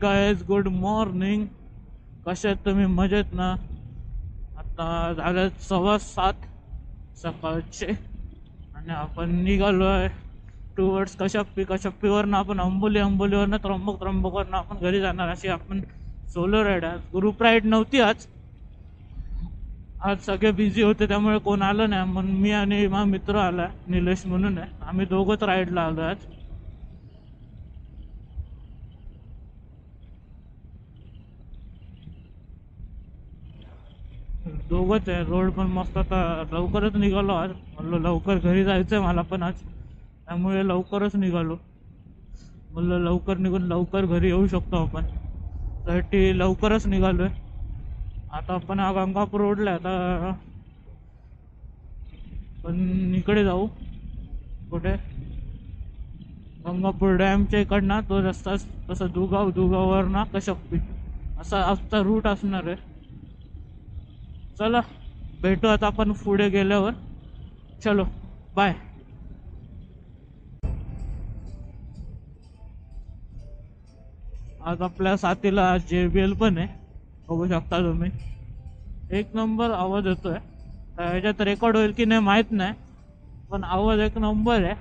Guys, good morning. कसे आहेत तुम्ही? मजेत ना? आता झालं 7:15 सकाळचे आणि आपण निघालो आहे टुवर्ड्स कशप्पीवरनं आपण अंबोलीवरनं त्र्यंबकवरनं आपण घरी जाणार. अशी आपण सोलो राईड आहे. ग्रुप राईड नव्हती आज सगळे बिझी होते त्यामुळे कोण आलं नाही. म्हणून मी आणि माझा मित्र आला निलेश म्हणून आहे. आम्ही दोघंच राईडला आलो आज. दोघंच आहे. रोड पण मस्त. आता लवकरच निघालो आज. म्हणलं लवकर घरी जायचं आहे मला पण आज, त्यामुळे लवकरच निघालो. म्हणलं लवकर निघून लवकर घरी येऊ शकतो आपण, त्यासाठी लवकरच निघालो आहे. आता आपण हा गंगापूर रोडला आता पण इकडे जाऊ. कुठे? गंगापूर डॅमच्या इकडनं तो रस्ता तसं दुगावर ना कशप्पी असा आजचा रूट असणार आहे. चला भेटू आता आपण पुढे गेल्यावर. चलो बाय. आज आपल्या साथीला JBL पण आहे, बघू शकता तुम्ही. एक नंबर आवाज येतोय. ह्याच्यात रेकॉर्ड होईल की नाही माहीत नाही, पण आवाज एक नंबर आहे.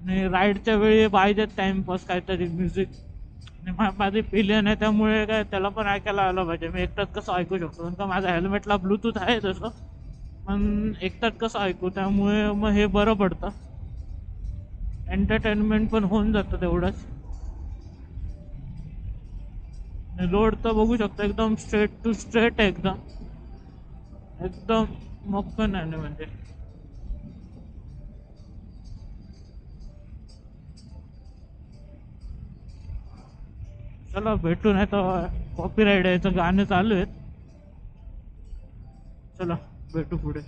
आणि राईडच्या वेळी पाहिजे टाइमपास काहीतरी म्युझिक. आणि माझी पिलियन आहे त्यामुळे काय त्याला पण ऐकायला आलं पाहिजे. मी एकटाच कसं ऐकू शकतो, कारण का माझ्या हेल्मेटला ब्लूटूथ आहे तसं, पण एकटाच कसं ऐकू. त्यामुळे मग हे बरं पडतं, एंटरटेनमेंट पण होऊन जातं तेवढंच. रोड तर बघू शकतो एकदम स्ट्रेट टू स्ट्रेट आहे, एकदम मक्कन आहे म्हणजे. चला भेटू, नाही तर कॉपीराइट याचं गाणं चालू आहेत. चला भेटू पुढे.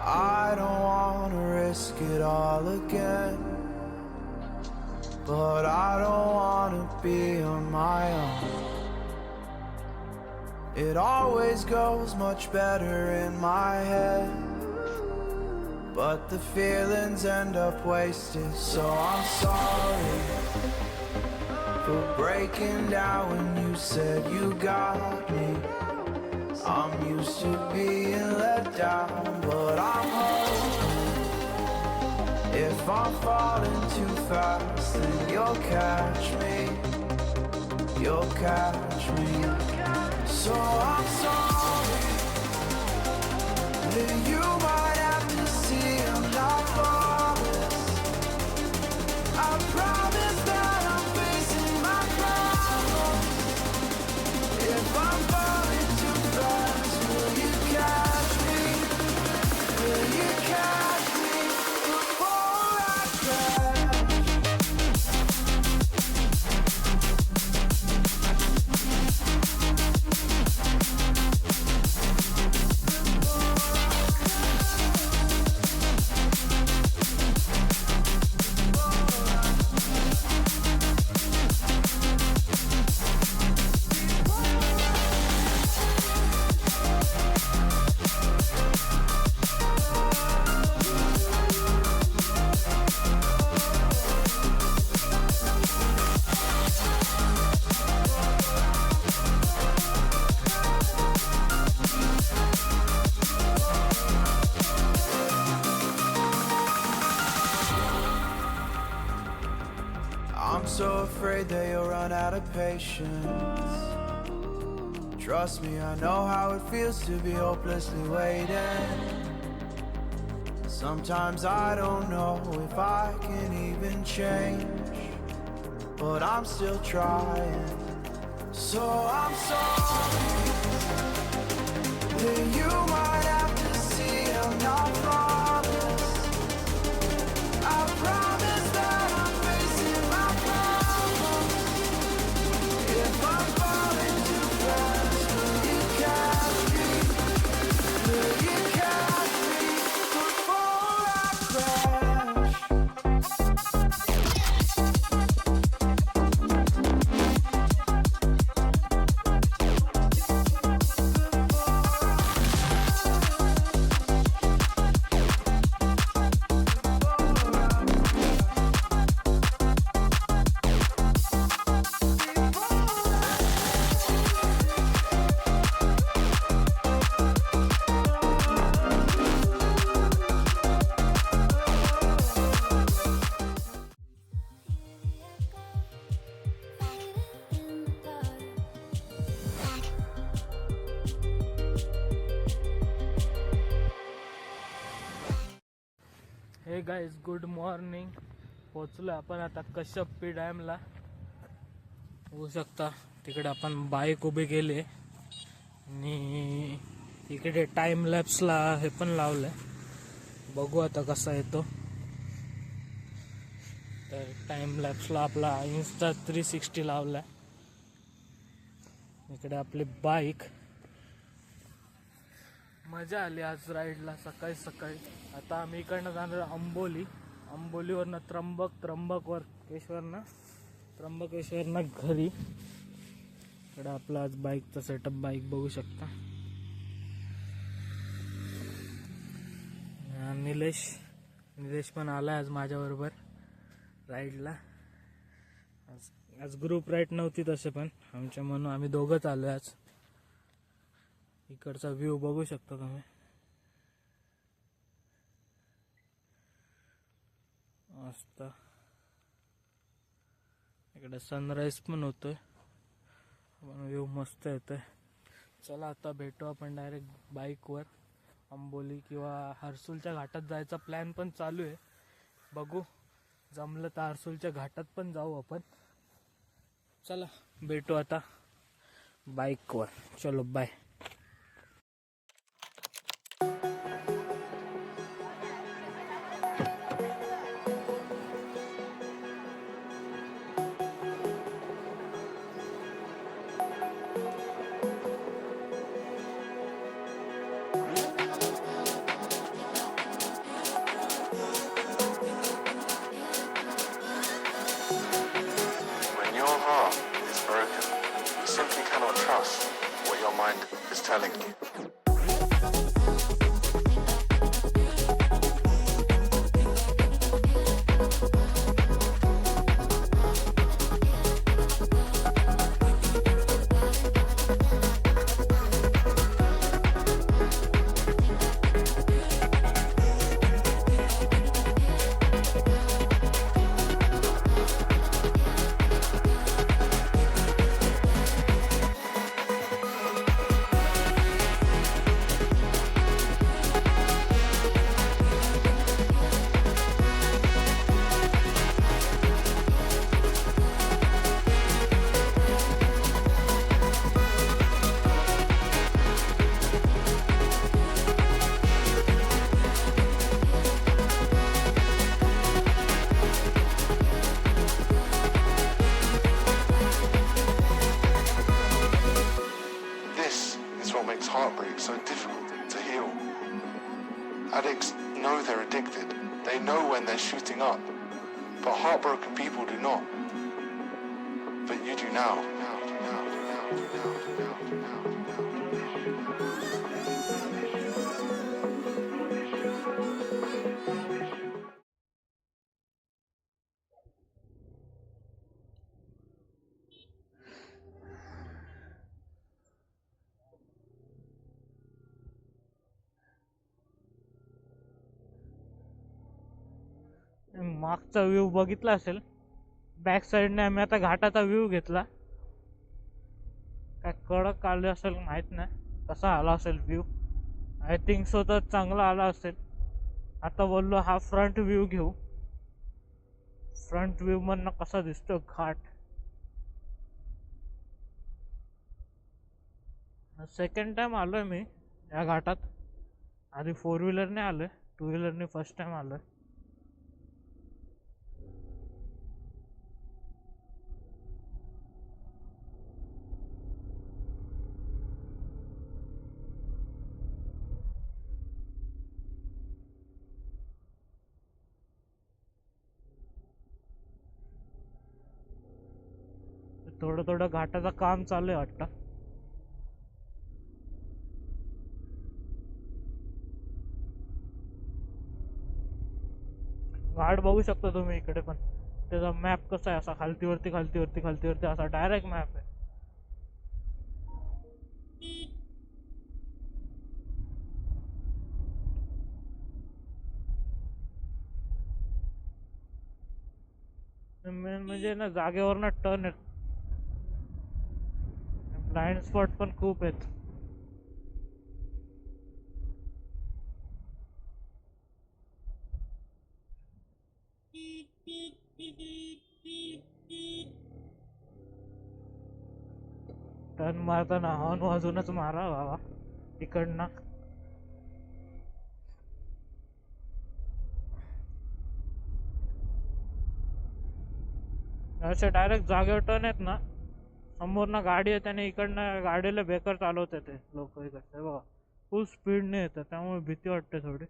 I don't wanna risk it all again, but I don't wanna be on my own. It always goes much better in my head, but the feelings end up wasted. So I'm sorry for breaking down when you said you got me. I'm used to being let down, but I'm hoping if I'm falling too fast, then you'll catch me. You'll catch me. So I'm sorry that you might have to see I'm not flawless. I promise that I'm facing my problems. If I'm falling too fast, will you catch me? Will you catch me before I crash? I'm so afraid that you'll run out of patience. Trust me, I know how it feels to be hopelessly waiting. Sometimes I don't know if I can even change, but I'm still trying. So I'm sorry that you might have to see I'm not flawless. I promise that I'm facing my problems. If I'm falling too fast, will you catch me? Will you catch me before I crash? Guys good morning. पोचलो आपण आता कश्यपी डॅमला. होऊ शकता तिकडे आपण bike उभी केली आणि इकडे टाइम लॅप्सला हे पण लावलंय. बघू आता कसा येतो. तर टाइम लॅप्सला आपला इन्स्टा 360 लावलाय. इकडे आपली बाईक. मजा आली आज राईडला सकाळी सकाळी. आता आम्ही इकडनं जाणार अंबोलीवरनं त्र्यंबकेश्वरनं घरी. इकडे आपला आज बाईकचा सेटअप. बाईक बघू शकता. निलेश पण आला आज माझ्याबरोबर राईडला. आज ग्रुप राईड नव्हती तसे पण आमच्या म्हणून आम्ही दोघंच आलो आज. इकडचा व्ह्यू बघू शकता तुम्ही. मस्त. इकडे सनराईज पण होतोय. व्ह्यू मस्त येतोय. चला आता भेटू आपण डायरेक्ट बाईकवर. अंबोली किंवा हर्सुलच्या घाटात जायचा प्लॅन पण चालू आहे. बघू जमलं तर हर्सुलच्या घाटात पण जाऊ आपण. चला भेटू आता बाईकवर. चलो bye. When your heart is broken, you simply cannot trust what your mind is telling you. This is what makes heartbreak so difficult to heal. Addicts know they're addicted. They know when they're shooting up. But heartbroken people do not. But you do now. मागचा view बघितला असेल. Back साईडने आम्ही आता घाटाचा view घेतला. काय कडक आलं असेल माहित नाही. कसा आला असेल व्ह्यू. आय थिंक सो तर चांगला आला असेल. आता बोललो हा फ्रंट व्ह्यू घेऊ. फ्रंट व्ह्यू मधनं कसा दिसतो घाट. सेकंड टाइम आलोय मी या घाटात. आधी 4 व्हीलरने आलोय. 2 व्हीलरने फर्स्ट टाइम आलोय. थोडं घाटाचं काम चालू आहे वाटतं. घाट बघू शकता तुम्ही इकडे पण. त्याचा मॅप कसा आहे असा खालतीवरती असा डायरेक्ट मॅप आहे. मेन म्हणजे ना जागेवर टर्न आहेत. ब्लाइंड स्पॉट पण खूप आहेत. मारताना हॉर्न वाजूनच मारा बाबा इकडनं. असे डायरेक्ट जागेवर टर्न आहेत ना, समोरनं गाडी आहे त्याने इकडनं गाडीला बेकार चालवते ते लोक इकडचे बघा, फुल स्पीडने येतात त्यामुळे भीती वाटते थोडी.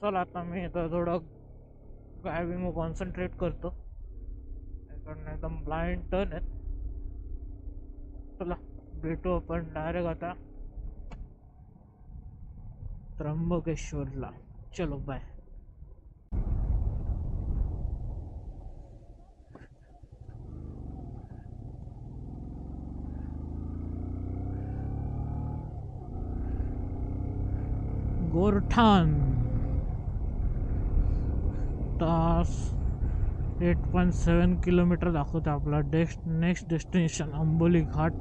चल आता मी इथं थोडं ड्रायव्हिंग कॉन्सन्ट्रेट करतो. इकडनं एकदम ब्लाइंड टर्न आहेत. चला भेटू आपण डायरेक्ट आता त्र्यंबकेश्वरला. चलो बाय. गोरठाण तास 8.7 किलोमीटर दाखवते आपला नेक्स्ट डेस्टिनेशन आंबोली घाट.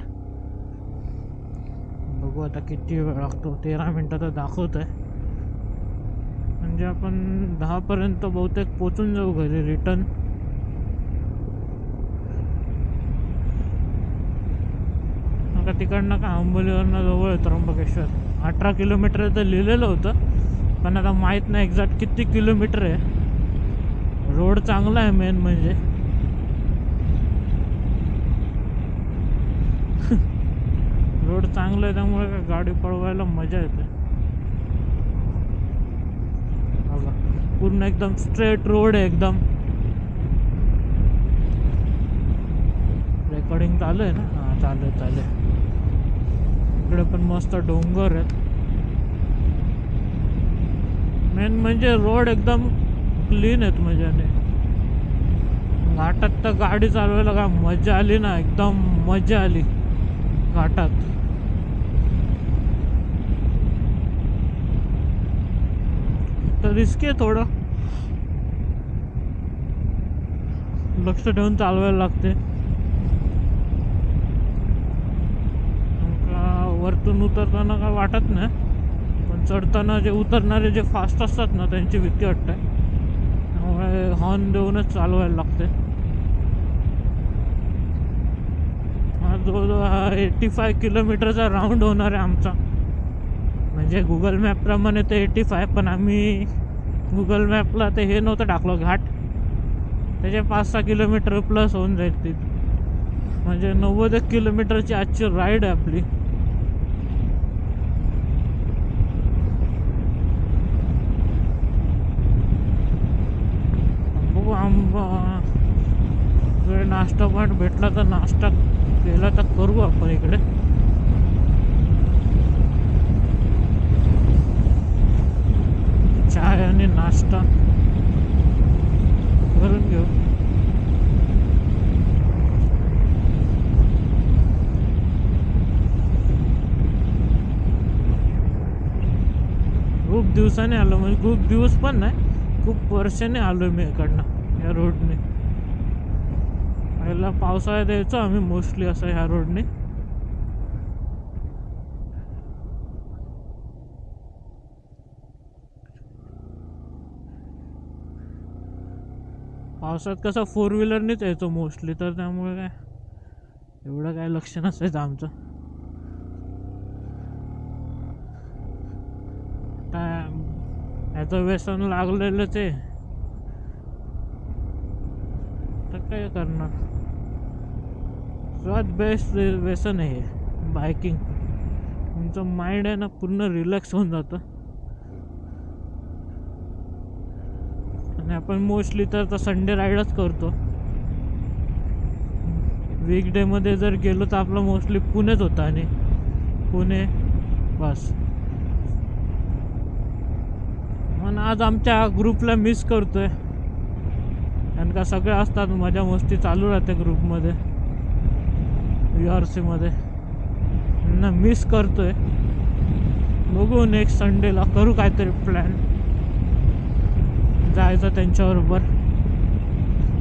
बघू आता किती वेळ लागतो. 13 मिनटं तर दाखवत आहे, म्हणजे आपण 10 पर्यंत बहुतेक पोचून जाऊ घरी रिटर्न. आता तिकडनं का आंबोलीवरनं जवळ आहे त्र्यंबकेश्वर. 18 किलोमीटर तर लिहिलेलं होतं, पण आता माहीत नाही एक्झॅक्ट किती किलोमीटर आहे. रोड चांगला आहे मेन म्हणजे. रोड चांगला आहे त्यामुळे गाडी पळवायला मजा येते. बघा पूर्ण एकदम स्ट्रेट रोड आहे एकदम. रेकॉर्डिंग चालू आहे ना? हां चालू आहे. इकडे पण मस्त डोंगर आहेत. मेन म्हणजे रोड एकदम क्लीन आहेत मजाने. घाटात तर गाडी चालवायला का मजा आली ना, एकदम मजा आली घाटात. तर रिस्की आहे थोडं, लक्ष ठेवून चालवायला लागते. वरतून उतरताना काय वाटत नाही, पण चढताना जे उतरणारे जे फास्ट असतात ना त्यांची भीती वाटते. त्यामुळे हॉर्न देऊनच चालवायला लागते. हा जवळजवळ 85 किलोमीटरचा राऊंड होणार आहे आमचा. म्हणजे गुगल मॅपप्रमाणे ते 85, पण आम्ही गुगल मॅपला ते हे नव्हतं टाकलं घाट. त्याचे 5-6 किलोमीटर प्लस होऊन जाईल ती. म्हणजे 90 किलोमीटरची आजची राईड आहे आपली. इकडे नाश्ता पॉईंट भेटला तर नाश्ता केला तर करू आपण इकडे. चाय आणि नाश्ता करून घेऊ. खूप दिवसाने आलो, म्हणजे खूप दिवस पण नाही, खूप वर्षाने आलो मी इकडनं या रोडने. पहिला पावसाळ्यात यायचो आम्ही मोस्टली असं ह्या रोडने. पावसात कसं 4 व्हीलरनेच यायचो मोस्टली, तर त्यामुळे काय एवढं काय लक्ष नसायचं आमचं. याचं व्यसन लागलेलंच आहे, तर काय करणार. सर्वात बेस्ट व्यसन आहे बायकिंग. तुमचं माइंड आहे ना पूर्ण रिलॅक्स होऊन जातं. आणि आपण मोस्टली तर संडे राईडच करतो. वीकडे जर गेलो तर आपलं मोस्टली पुणेच होतं आणि पुणे बस. पण आज आमच्या ग्रुपला मिस करतोय कारण का सगळे असतात, मजा मस्ती चालू राहते ग्रुपमध्ये. VRC मध्ये ना मिस करतोय. बघू नेक्स्ट संडेला करू काहीतरी प्लॅन जायचं त्यांच्याबरोबर.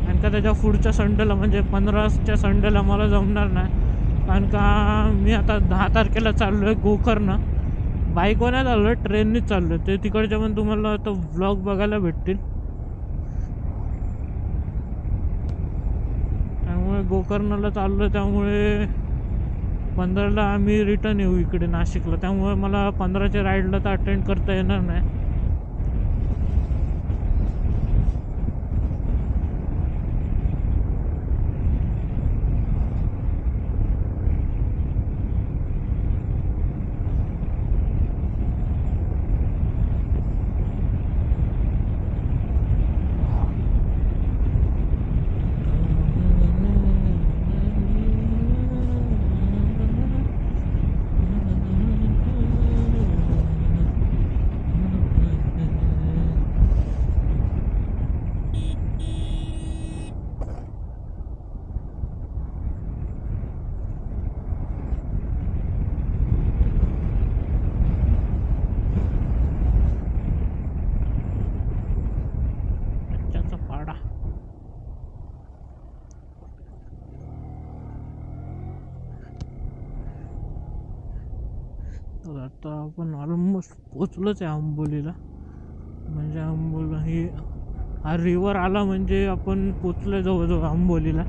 कारण का त्याच्या पुढच्या संडेला म्हणजे 15च्या संडेला मला जमणार नाही. कारण का मी आता 10 तारखेला चाललो आहे गोकर्ण. बाईकवर नाही चाललो आहे, ट्रेननीच चाललो आहे. ते तिकडच्या पण तुम्हाला तो व्लॉग बघायला भेटतील. त्यामुळे गोकर्णला चाललो आहे, त्यामुळे 15ला आम्ही रिटर्न येऊ इकडे नाशिकला. त्यामुळे मला 15च्या राईडला तर अटेंड करता येणार नाही. तर आता आपण ऑलमोस्ट पोचलोच आहे आंबोलीला. म्हणजे आंबोली ही हा रिवर आला म्हणजे आपण पोचलो जवळजवळ आंबोलीला.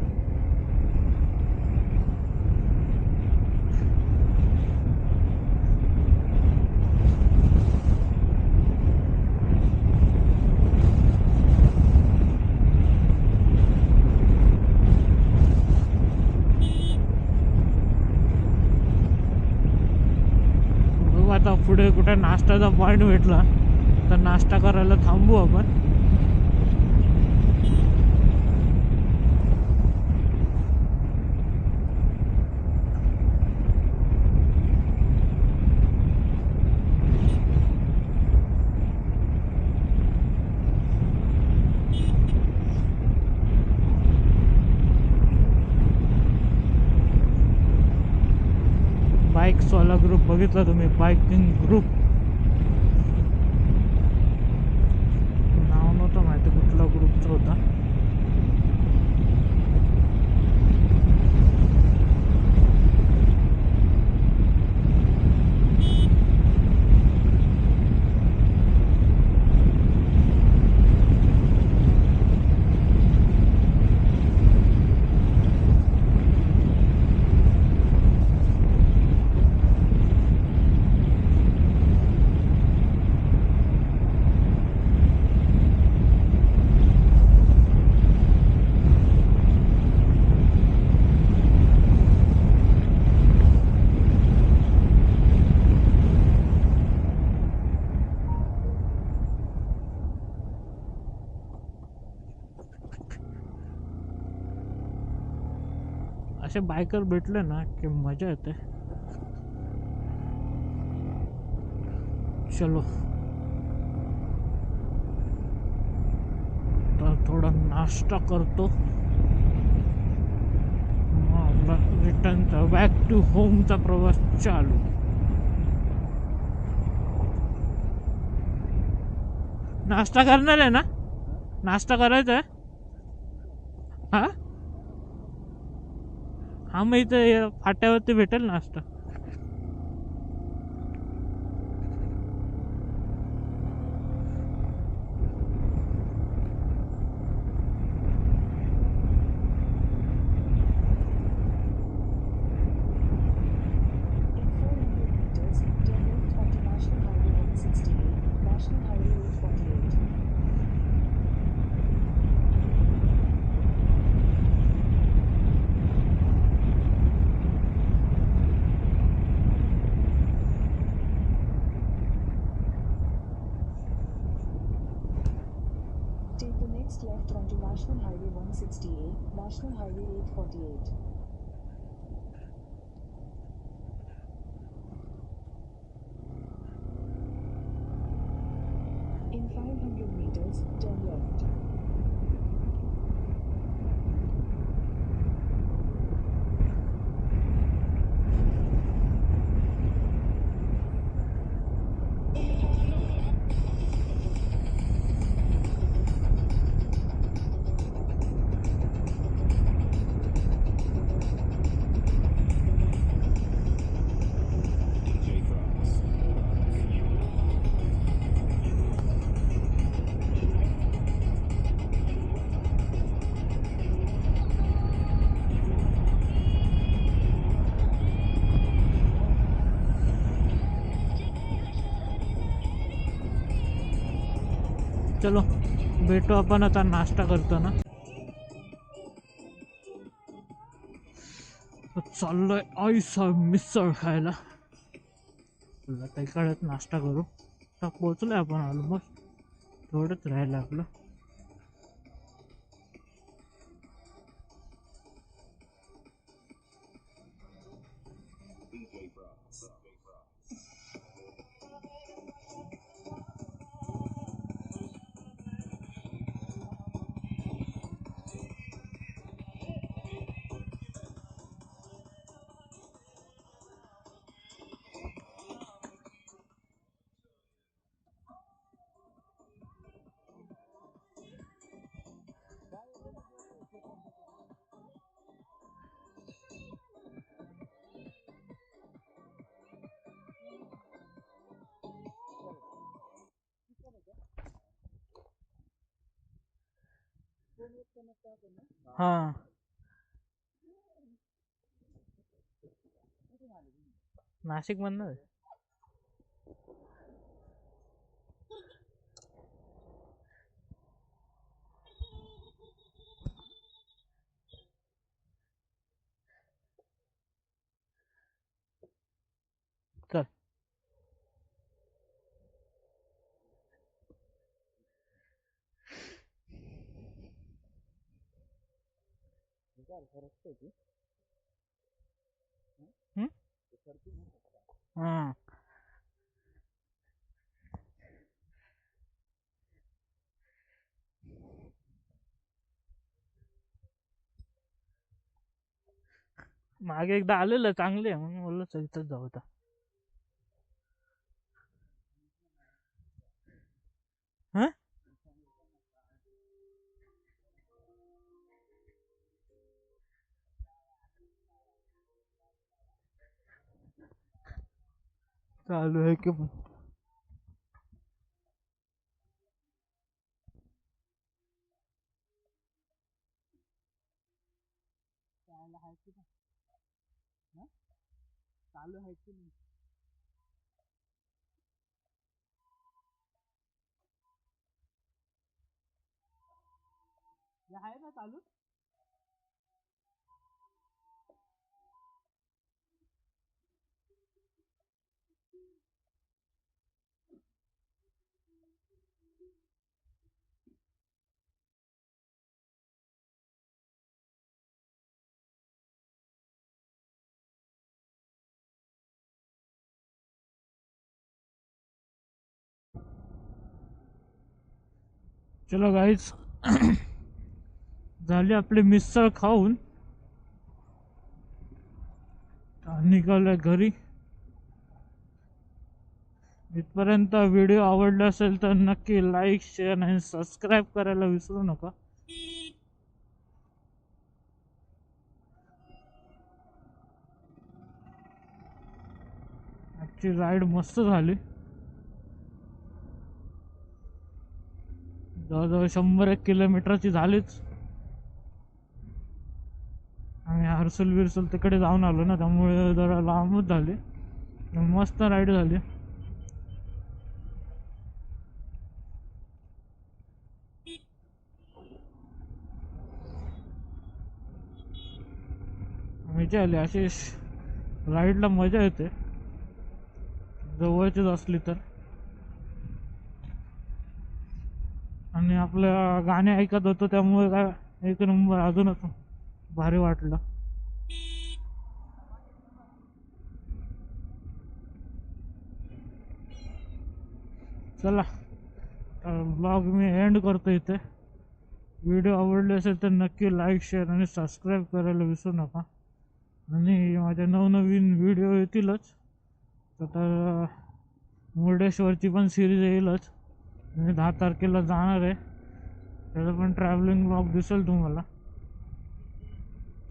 आता पुढे कुठे नाश्त्याचा पॉईंट भेटला तर नाश्ता करायला थांबू आपण. बाईक्सवाला ग्रुप बघितला तुम्ही, बाईकिंग ग्रुप. नाव नव्हतं माहिती कुठला ग्रुपचा होता. असे बायकर भेटले ना की मजा येते. चलो तर थोडा नाश्ता करतो, मग आपला रिटर्नचा बॅक टू होमचा प्रवास चालू. नाश्ता करणार आहे ना? नाश्ता करायचा आहे? हा हा, मग इथे फाट्यावरती भेटेल नाश्ता. left onto National Highway 168, National Highway 848. In 500 meters, turn left. चलो भेटू आपण आता नाश्ता करतो ना. चाललोय आईसा मिसळ खायला. काही काळात नाश्ता करू. आता पोहोचलोय आपण ऑलमोस्ट. थोडंच राहिलं आपलं. हाँ नाशिक मधनं चल. हाँ मागे एकदा आलेलं चांगले आहे म्हणून बोललो चल जाऊ आता. हा चालू आहे की पण चालू आहे की नाही. आहे ना चालू. चलो गाईज झाली आपली मिसळ खाऊन निघालोय घरी. इथपर्यंत व्हिडिओ आवडला असेल तर नक्की लाईक शेअर आणि सबस्क्राईब करायला विसरू नका. आजची राईड मस्त झाली. जवळजवळ 100-1 किलोमीटरची झालीच. आम्ही हर्सुल बिरसुल तिकडे जाऊन आलो ना, त्यामुळे जरा लांबच झाली. मस्त राईड झाली. मजा आली. अशी राईडला मजा येते जवळचीच असली तर. आणि आपलं गाणे ऐकत होतो त्यामुळे काय एक नंबर अजूनच भारी वाटलं. चला ब्लॉग मी एंड करतो इथे. व्हिडिओ आवडले असेल तर नक्की लाईक शेअर आणि सबस्क्राईब करायला विसरू नका. आणि माझ्या नवनवीन व्हिडिओ येतीलच. तर मुर्डेश्वरची पण सिरीज येईलच. मी 10 तारखेला जाणार आहे, त्याचा पण ट्रॅव्हलिंग ब्लॉग दिसेल तुम्हाला.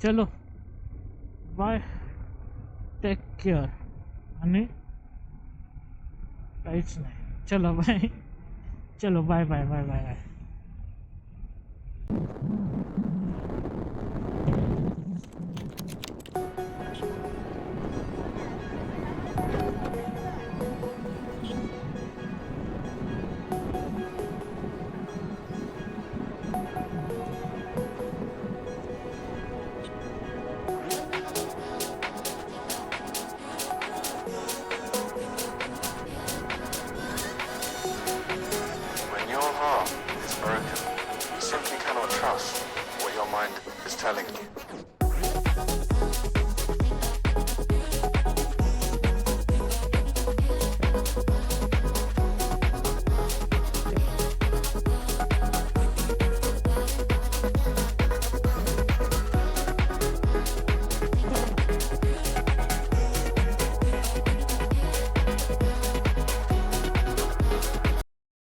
चलो बाय, टेक केअर. आणि काहीच नाही, चलो बाय. चलो bye bye bye bye bye. When your heart is broken, you simply cannot trust what your mind is telling you.